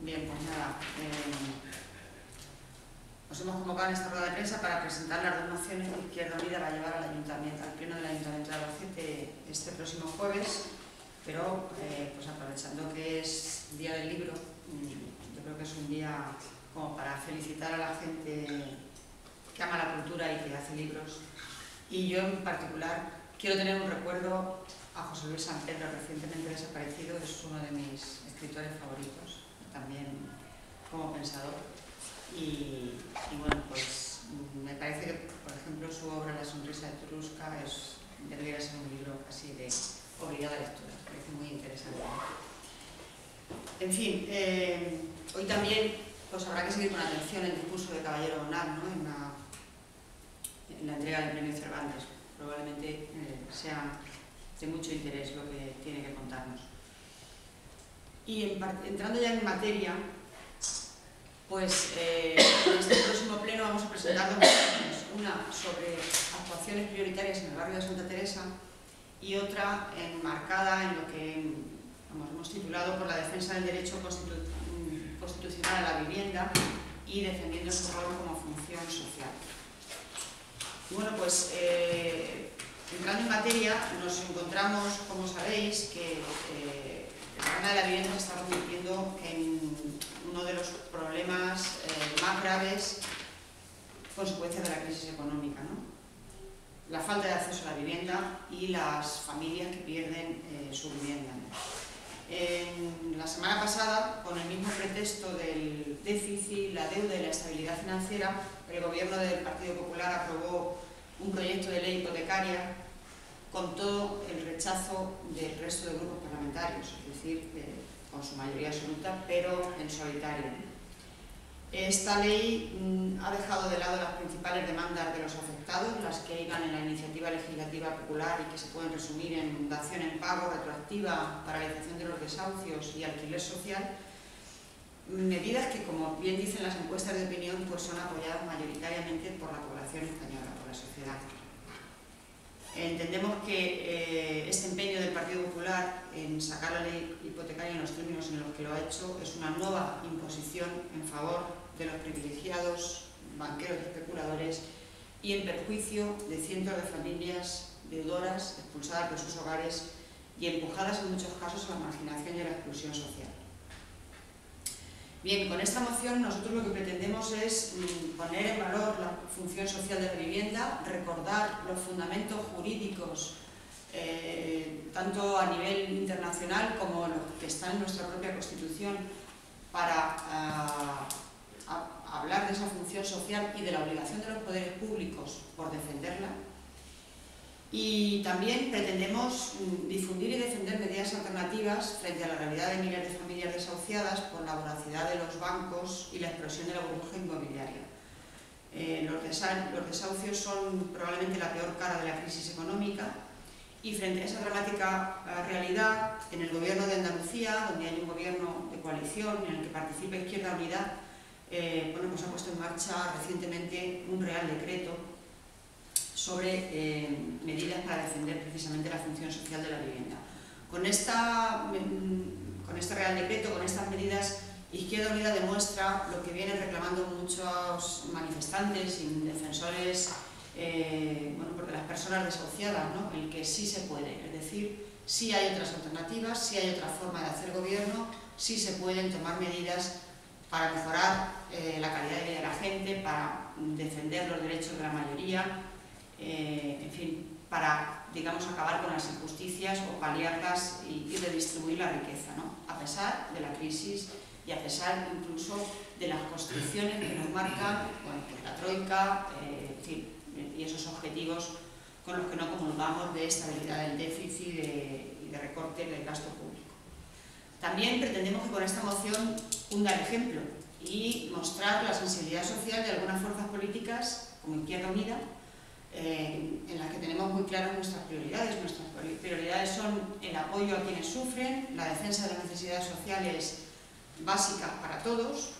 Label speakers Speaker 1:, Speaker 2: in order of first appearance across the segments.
Speaker 1: Bien, pues nada, os hemos convocado en esta rueda de prensa para presentar las dos mociones que Izquierda Unida va a llevar al Pleno del Ayuntamiento de Albacete este próximo jueves, pero pues aprovechando que es Día del Libro, yo creo que es un día como para felicitar a la gente que ama la cultura y que hace libros. Y yo en particular quiero tener un recuerdo a José Luis San Pedro, recientemente desaparecido. Es uno de mis escritores favoritos, también como pensador. Y bueno, pues me parece que, por ejemplo, su obra La sonrisa etrusca debería ser un libro casi de obligada lectura. Me parece muy interesante. En fin, hoy también pues habrá que seguir con atención el discurso de Caballero Onal, ¿no? en la entrega del Premio Cervantes. Probablemente sea de mucho interés lo que tiene que contarnos. Y entrando ya en materia, pues en este próximo pleno vamos a presentar dos mociones, una sobre actuaciones prioritarias en el barrio de Santa Teresa y otra enmarcada en lo que hemos titulado por la defensa del derecho constitucional a la vivienda y defendiendo su rol como función social. Y bueno, pues entrando en materia, nos encontramos, como sabéis, que el problema de la vivienda se está convirtiendo en uno de los problemas más graves consecuencias de la crisis económica, ¿no? La falta de acceso a la vivienda y las familias que pierden su vivienda, ¿no? La semana pasada, con el mismo pretexto del déficit, la deuda y la estabilidad financiera, el gobierno del Partido Popular aprobó un proyecto de ley hipotecaria con todo el rechazo del resto de grupos parlamentarios, es decir, con su mayoría absoluta, pero en solitario. Esta ley ha dejado de lado las principales demandas de los afectados, las que iban en la iniciativa legislativa popular y que se pueden resumir en dación en pago retroactiva, paralización de los desahucios y alquiler social, medidas que, como bien dicen las encuestas de opinión, pues son apoyadas mayoritariamente por la población española, por la sociedad. Entendemos que este empeño del Partido Popular en sacar la ley hipotecaria en los términos en los que lo ha hecho es una nueva imposición en favor de los privilegiados, banqueros y especuladores y en perjuicio de cientos de familias deudoras expulsadas de sus hogares y empujadas en muchos casos a la marginación y a la exclusión social. Bien, con esta moción nosotros lo que pretendemos es poner en valor la función social de la vivienda, recordar los fundamentos jurídicos, tanto a nivel internacional como los que están en nuestra propia Constitución, para hablar de esa función social y de la obligación de los poderes públicos por defenderla. Y también pretendemos difundir y defender medidas alternativas frente a la realidad de miles de familias desahuciadas por la voracidad de los bancos y la explosión de la burbuja inmobiliaria. Los desahucios son probablemente la peor cara de la crisis económica y frente a esa dramática realidad, en el gobierno de Andalucía, donde hay un gobierno de coalición en el que participa Izquierda Unida, pues ha puesto en marcha recientemente un Real Decreto sobre medidas para defender precisamente la función social de la vivienda. Con este Real Decreto, con estas medidas, Izquierda Unida demuestra lo que vienen reclamando muchos manifestantes y defensores de las personas desahuciadas, ¿no? El que sí se puede, es decir, sí hay otras alternativas, sí hay otra forma de hacer gobierno, sí se pueden tomar medidas para mejorar la calidad de vida de la gente, para defender los derechos de la mayoría, en fin, para, digamos, acabar con las injusticias o paliarlas y redistribuir la riqueza, ¿no? A pesar de la crisis y a pesar incluso de las constricciones que nos marcan pues la troika, en fin, y esos objetivos con los que no comulgamos de estabilidad del déficit y de recorte del gasto público. También pretendemos que con esta moción hunda el ejemplo y mostrar la sensibilidad social de algunas fuerzas políticas como Izquierda Unida, en las que tenemos muy claras nuestras prioridades. Nuestras prioridades son el apoyo a quienes sufren, la defensa de las necesidades sociales básicas para todos,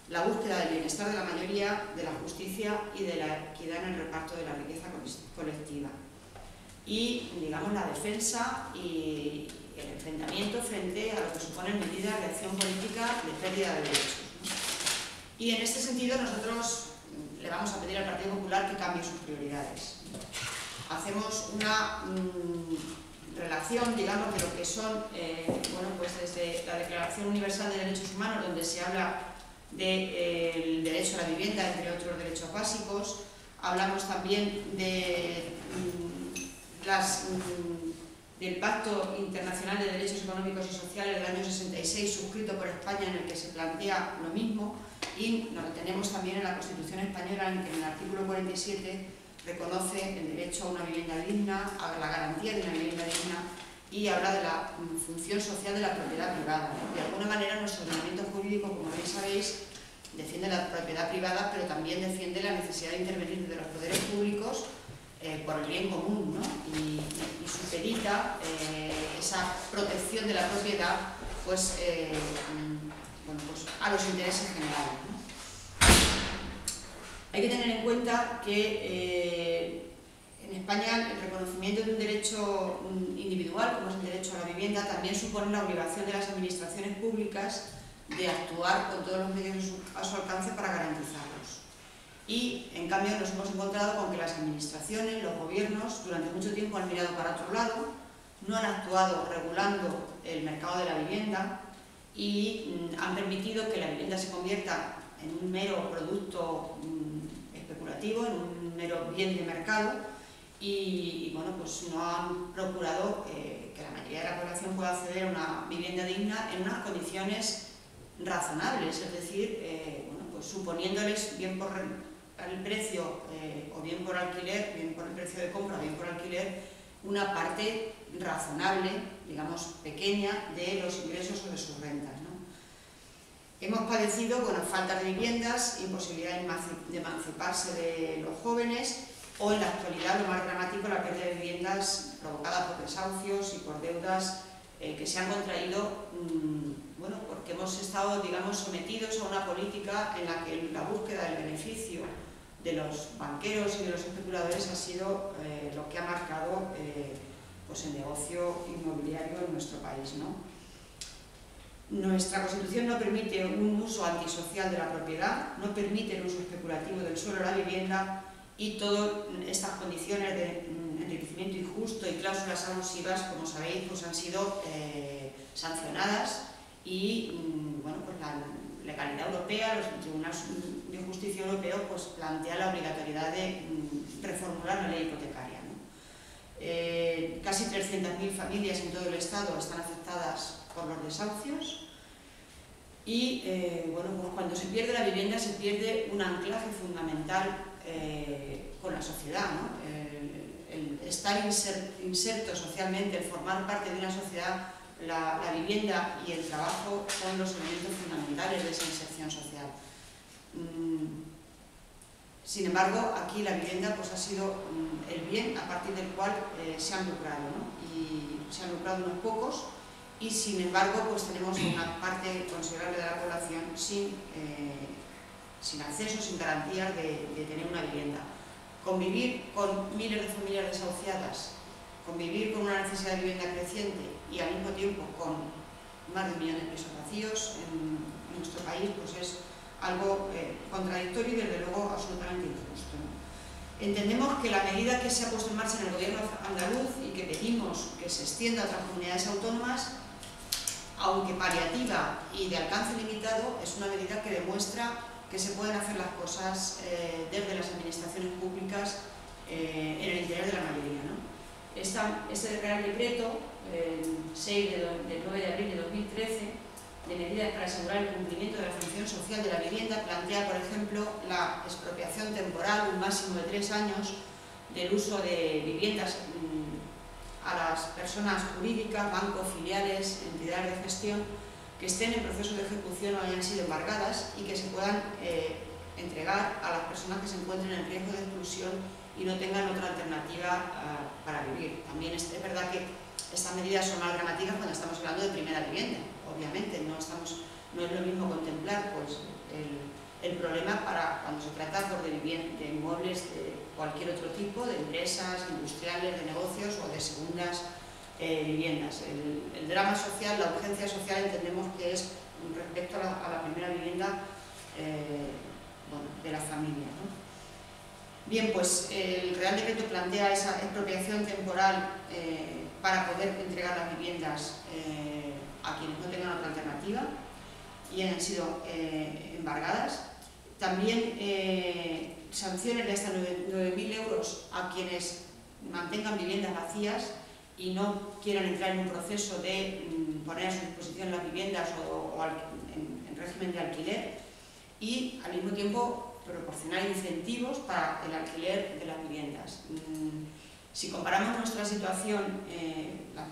Speaker 1: la búsqueda del bienestar de la mayoría, de la justicia y de la equidad en el reparto de la riqueza colectiva. Y, digamos, la defensa y el enfrentamiento frente a lo que suponen medidas de acción política de pérdida de derechos, ¿no? Y en este sentido nosotros le vamos a pedir al Partido Popular que cambie sus prioridades. Hacemos una relación, digamos, de lo que son, bueno, pues desde la Declaración Universal de Derechos Humanos, donde se habla del derecho a la vivienda, entre otros derechos básicos. Hablamos también del Pacto Internacional de Derechos Económicos y Sociales del año 66, suscrito por España, en el que se plantea lo mismo, y nos tenemos también en la Constitución Española, en que en el artículo 47 reconoce el derecho a una vivienda digna, a la garantía de una vivienda digna, y habla de la función social de la propiedad privada. De alguna manera, nuestro ordenamiento jurídico, como bien sabéis, defiende la propiedad privada, pero también defiende la necesidad de intervenir desde los poderes públicos por el bien común, ¿no? Y supedita esa protección de la propiedad, pues, bueno, pues a los intereses generales, ¿no? Hay que tener en cuenta que en España el reconocimiento de un derecho individual, como es el derecho a la vivienda, también supone la obligación de las administraciones públicas de actuar con todos los medios a su alcance para garantizarlos. Y, en cambio, nos hemos encontrado con que las administraciones, los gobiernos, durante mucho tiempo han mirado para otro lado, no han actuado regulando el mercado de la vivienda y han permitido que la vivienda se convierta en un mero producto especulativo, en un mero bien de mercado, y bueno, pues no han procurado que la mayoría de la población pueda acceder a una vivienda digna en unas condiciones razonables, es decir, bueno, pues suponiéndoles bien por el precio o bien por alquiler, bien por el precio de compra, bien por alquiler, una parte razonable, digamos pequeña, de los ingresos o de sus rentas, ¿no? Hemos padecido, bueno, falta de viviendas, imposibilidad de emanciparse de los jóvenes, o en la actualidad, lo más dramático, la pérdida de viviendas provocada por desahucios y por deudas que se han contraído, bueno, porque hemos estado, digamos, sometidos a una política en la que la búsqueda del beneficio de los banqueros y de los especuladores ha sido lo que ha marcado pues el negocio inmobiliario en nuestro país, ¿no? Nuestra Constitución no permite un uso antisocial de la propiedad, no permite el uso especulativo del suelo o la vivienda, y todas estas condiciones de enriquecimiento injusto y cláusulas abusivas, como sabéis, pues han sido sancionadas, y bueno, pues la legalidad europea, los tribunales de justicia europeos, pues plantea la obligatoriedad de reformular la ley hipotecaria, ¿no? Casi 300.000 familias en todo el Estado están afectadas por los desahucios, y bueno, pues cuando se pierde la vivienda se pierde un anclaje fundamental con la sociedad, ¿no? El estar inserto socialmente, el formar parte de una sociedad, la vivienda y el trabajo son los elementos fundamentales de esa inserción social. Sin embargo, aquí la vivienda pues ha sido el bien a partir del cual se han lucrado, ¿no? Y se han lucrado unos pocos, y sin embargo pues tenemos una parte considerable de la población sin acceso, sin garantías de tener una vivienda. Convivir con miles de familias desahuciadas, convivir con una necesidad de vivienda creciente y al mismo tiempo con más de 1 millón de pisos vacíos en nuestro país, pues es algo contradictorio y desde luego absolutamente injusto, ¿no? Entendemos que la medida que se ha puesto en marcha en el gobierno andaluz y que pedimos que se extienda a otras comunidades autónomas, aunque paliativa y de alcance limitado, es una medida que demuestra que se pueden hacer las cosas desde las administraciones públicas en el interior de la mayoría, ¿no? Este Real Decreto, el 9 de abril de 2013, de medidas para asegurar el cumplimiento de la función social de la vivienda, plantea, por ejemplo, la expropiación temporal, un máximo de 3 años, del uso de viviendas a las personas jurídicas, bancos, filiales, entidades de gestión, que estén en proceso de ejecución o hayan sido embargadas, y que se puedan entregar a las personas que se encuentren en riesgo de exclusión y no tengan otra alternativa para vivir. También es verdad que estas medidas son más dramáticas cuando estamos hablando de primera vivienda. Obviamente no es lo mismo contemplar pues, el problema para cuando se trata pues, de inmuebles de cualquier otro tipo, de empresas, industriales, de negocios o de segundas viviendas. El drama social, la urgencia social, entendemos que es respecto a la primera vivienda de la familia, ¿no? Bien, pues el Real Decreto plantea esa expropiación temporal para poder entregar las viviendas a quienes no tengan otra alternativa y hayan sido embargadas. También sanciones de hasta 9.000 euros a quienes mantengan viviendas vacías y no quieran entrar en un proceso de poner a su disposición las viviendas o en régimen de alquiler, y al mismo tiempo proporcionar incentivos para el alquiler de las viviendas. Si comparamos nuestra situación,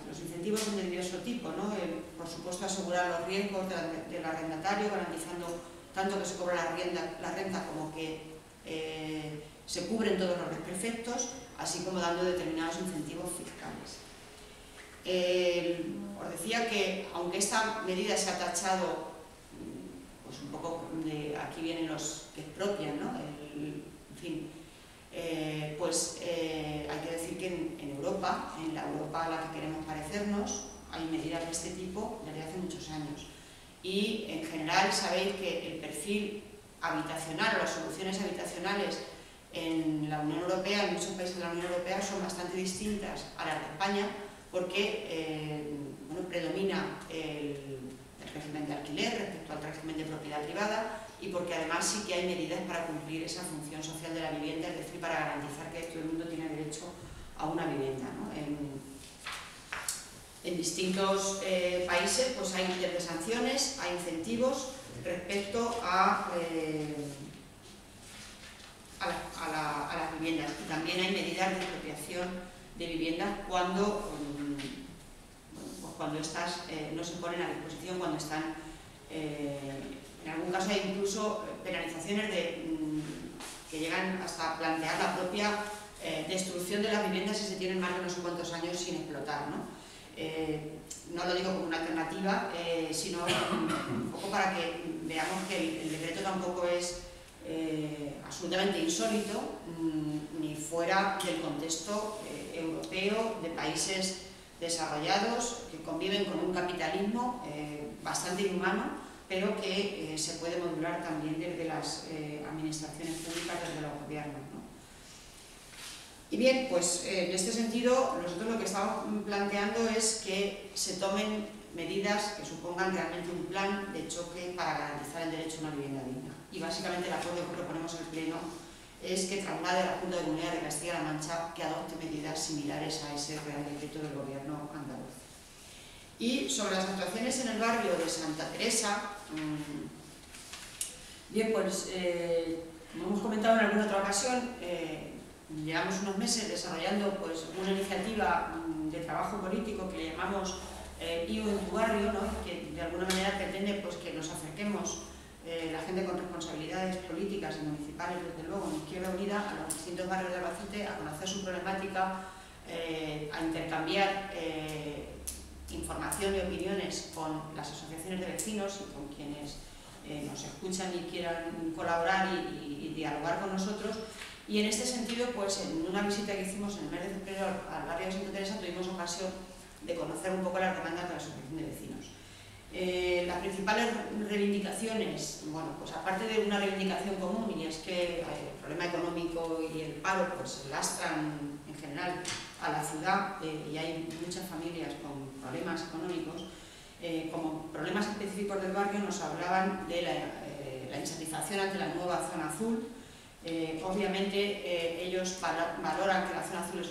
Speaker 1: los incentivos son de diverso tipo, ¿no? Por supuesto, asegurar los riesgos del arrendatario, garantizando tanto que se cobra la renta como que se cubren todos los desperfectos, así como dando determinados incentivos fiscales. Os decía que, aunque esta medida se ha tachado, pues un poco de aquí vienen los que expropian, ¿no? En fin, hay que decir que en Europa, en la Europa a la que queremos parecernos, hay medidas de este tipo desde hace muchos años. Y en general sabéis que el perfil habitacional o las soluciones habitacionales en la Unión Europea, en muchos países de la Unión Europea, son bastante distintas a las de España, porque predomina el régimen de alquiler respecto al régimen de propiedad privada, y porque además sí que hay medidas para cumplir esa función social de la vivienda, es decir, para garantizar que todo el mundo tiene derecho a una vivienda, ¿no? En distintos países pues hay desde sanciones a incentivos respecto a las viviendas, y también hay medidas de expropiación de viviendas cuando estas no se ponen a disposición, cuando están, en algún caso hay incluso penalizaciones que llegan hasta plantear la propia destrucción de las viviendas si se tienen más de no sé cuántos años sin explotar, ¿no? No lo digo como una alternativa, sino un poco para que veamos que el decreto tampoco es absolutamente insólito ni fuera del contexto europeo de países desarrollados que conviven con un capitalismo bastante inhumano, pero que se puede modular también desde las administraciones públicas, desde los gobiernos, ¿no? Y bien, pues en este sentido nosotros lo que estamos planteando es que se tomen medidas que supongan realmente un plan de choque para garantizar el derecho a una vivienda digna. Y básicamente el acuerdo que proponemos en el Pleno es que traslade a la Junta de Comunidades de Castilla-La Mancha que adopte medidas similares a ese Real Decreto del Gobierno andaluz. Y sobre las actuaciones en el barrio de Santa Teresa, bien, pues como hemos comentado en alguna otra ocasión, llevamos unos meses desarrollando pues una iniciativa de trabajo político que le llamamos IO en tu barrio, ¿no? Que de alguna manera pretende pues que nos acerquemos la gente con responsabilidades políticas y municipales, desde luego, en Izquierda Unida, a los distintos barrios de Albacete, a conocer su problemática, a intercambiar información y opiniones con las asociaciones de vecinos y con quienes nos escuchan y quieran colaborar y dialogar con nosotros. Y en este sentido, pues en una visita que hicimos en el mes de febrero al barrio de Santa Teresa, tuvimos ocasión de conocer un poco las demandas de la asociación de vecinos. Las principales reivindicaciones, bueno, pues aparte de una reivindicación común, y es que el problema económico y el paro pues lastran en general a la ciudad, y hay muchas familias con problemas económicos, como problemas específicos del barrio nos hablaban de la insatisfacción ante la nueva zona azul. Obviamente ellos valoran que la zona azul es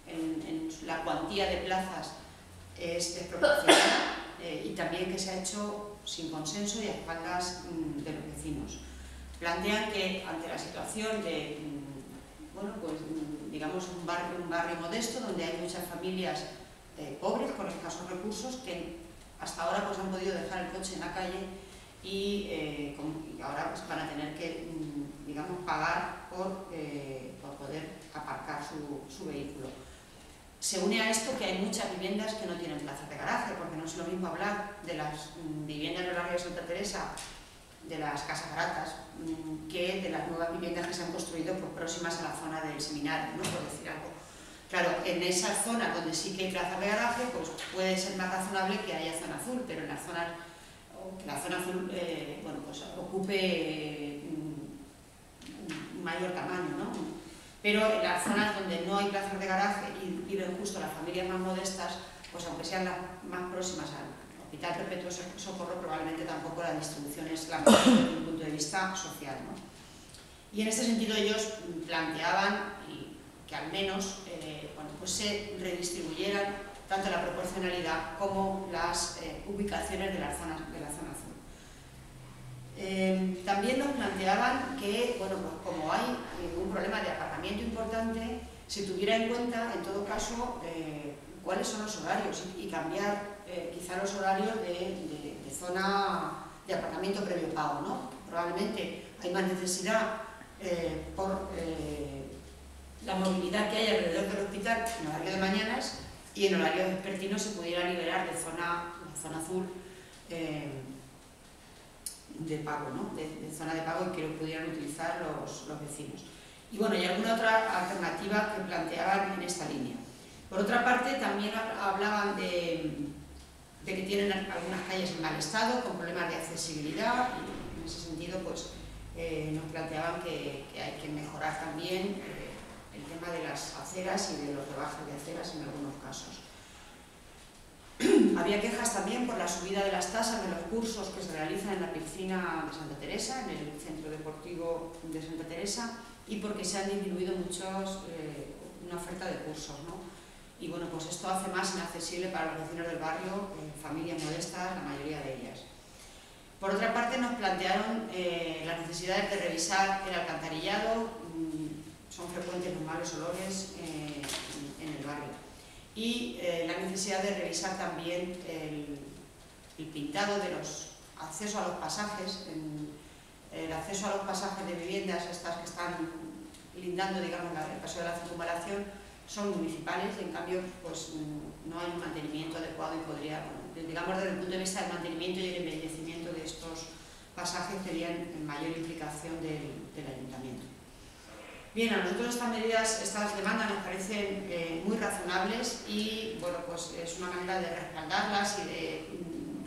Speaker 1: en la cuantía de plazas es desproporcionada, y también que se ha hecho sin consenso y a espaldas de los vecinos. Plantean que ante la situación de, bueno, pues digamos un barrio modesto donde hay muchas familias pobres con escasos recursos que hasta ahora pues han podido dejar el coche en la calle y ahora pues van a tener que digamos pagar por poder aparcar su vehículo. Se une a esto que hay muchas viviendas que no tienen plazas de garaje, porque no es lo mismo hablar de las viviendas del barrio de Santa Teresa, de las casas baratas, que de las nuevas viviendas que se han construido pues, próximas a la zona del seminario, ¿no? Por decir algo. Claro, en esa zona donde sí que hay plazas de garaje, pues puede ser más razonable que haya zona azul, pero en las zonas, o que la zona azul bueno, pues ocupe un mayor tamaño, ¿no? Pero en las zonas donde no hay plazas de garaje y viven justo las familias más modestas, pues aunque sean las más próximas al Hospital Perpetuo Socorro, probablemente tampoco la distribución es la mejor desde un punto de vista social, ¿no? Y en este sentido ellos planteaban que al menos bueno, pues se redistribuyeran tanto la proporcionalidad como las ubicaciones de la zona azul. También nos planteaban que, bueno, pues como hay un problema de aparcamiento importante, se tuviera en cuenta, en todo caso, cuáles son los horarios y cambiar quizá los horarios de zona de aparcamiento previo pago, ¿no? Probablemente hay más necesidad por la movilidad que hay alrededor del hospital en horario de mañanas, y en horario vespertino se pudiera liberar de la zona azul de pago, ¿no? de zona de pago, y que lo pudieran utilizar los vecinos. Y bueno, y alguna otra alternativa que planteaban en esta línea. Por otra parte, también hablaban de que tienen algunas calles en mal estado, con problemas de accesibilidad, y en ese sentido pues nos planteaban que hay que mejorar también el tema de las aceras y de los rebajes de aceras en algunos casos. Había quejas también por la subida de las tasas de los cursos que se realizan en la piscina de Santa Teresa, en el Centro Deportivo de Santa Teresa, y porque se han disminuido muchos, una oferta de cursos, ¿no? Y bueno, pues esto hace más inaccesible para los vecinos del barrio, familias modestas, la mayoría de ellas. Por otra parte, nos plantearon las necesidades de revisar el alcantarillado, son frecuentes los malos olores en el barrio, y la necesidad de revisar también el pintado de los accesos a los pasajes, el acceso a los pasajes de viviendas, estas que están lindando, digamos, el paso de la circunvalación, son municipales, y en cambio pues no hay un mantenimiento adecuado, y podría, bueno, digamos, desde el punto de vista del mantenimiento y el embellecimiento de estos pasajes tenían mayor implicación del ayuntamiento. Bien, a nosotros estas demandas nos parecen muy razonables, y bueno, pues es una manera de respaldarlas y de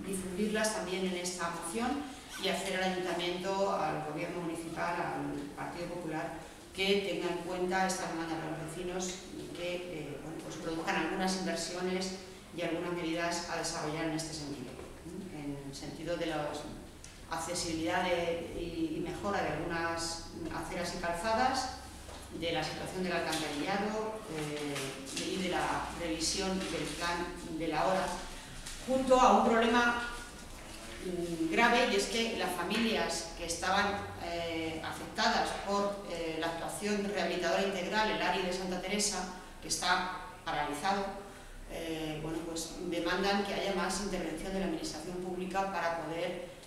Speaker 1: difundirlas también en esta moción, y hacer al ayuntamiento, al gobierno municipal, al Partido Popular, que tenga en cuenta estas demandas de los vecinos y que bueno, pues produzcan algunas inversiones y algunas medidas a desarrollar en este sentido, en el sentido de la accesibilidad y mejora de algunas aceras y calzadas, de la situación del alcantarillado y de la revisión del plan de la hora, junto a un problema grave, y es que las familias que estaban afectadas por la actuación rehabilitadora integral en el área de Santa Teresa, que está paralizado, bueno, pues demandan que haya más intervención de la administración pública para poder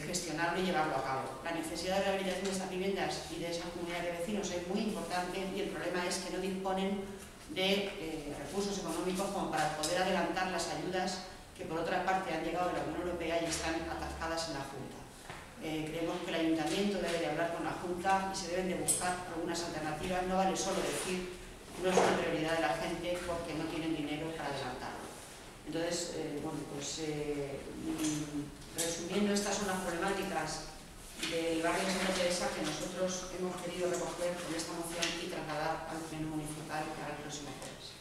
Speaker 1: gestionarlo y llevarlo a cabo. La necesidad de rehabilitación de estas viviendas y de esa comunidad de vecinos es muy importante, y el problema es que no disponen de recursos económicos como para poder adelantar las ayudas que por otra parte han llegado de la Unión Europea y están atascadas en la Junta. Creemos que el Ayuntamiento debe de hablar con la Junta y se deben de buscar algunas alternativas. No vale solo decir no es una prioridad de la gente porque no tienen dinero para adelantarlo. Entonces, bueno, pues resumiendo, estas son las problemáticas del barrio de Santa Teresa que nosotros hemos querido recoger con esta moción y trasladar al Pleno Municipal para el próximo jueves.